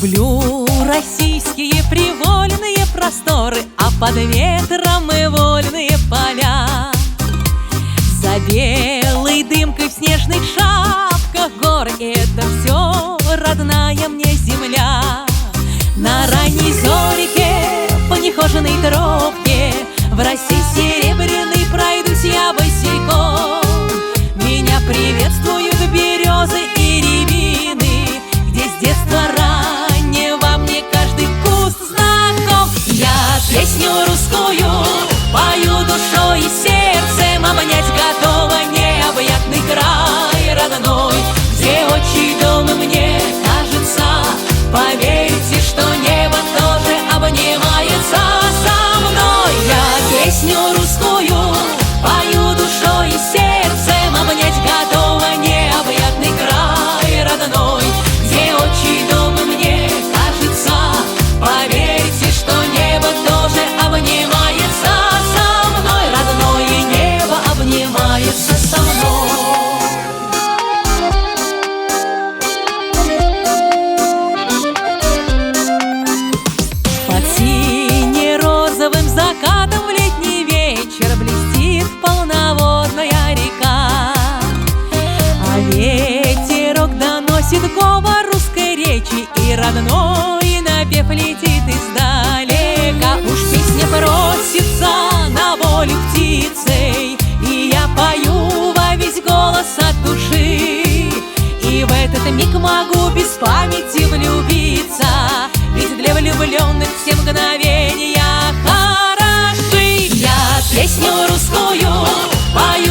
Люблю российские привольные просторы, а под ветром и вольные поля. За белой дымкой в снежных шапках горы — это все родная мне земля. На ранней зорике по нехоженной тропке в росе серебряной пройдусь я босиком. Меня приветствуют березы и рябины, где с детства раннего мне каждый куст знаком. Я песню русскую пою душой и сердцем, обнять готова необъятный край родной, где отчий дом мне кажется. Поверьте, что небо тоже обнимается со мной. Я песню русскую пою душой и сердцем, обнять готова необъятный край родной, где отчий дом мне кажется. Поверьте, что небо тоже обнимается со мной, родное небо обнимается со мной. Под сине-розовым закатом в летний вечер блестит полноводная река, а ветерок доносит говор русской речи, и родной напев летит издалека. Уж песня просится на волю птицей, и я пою во весь голос от души. И в этот миг могу без памяти влюбиться, ведь для влюбленных все мгновения хороши. Я песню русскую пою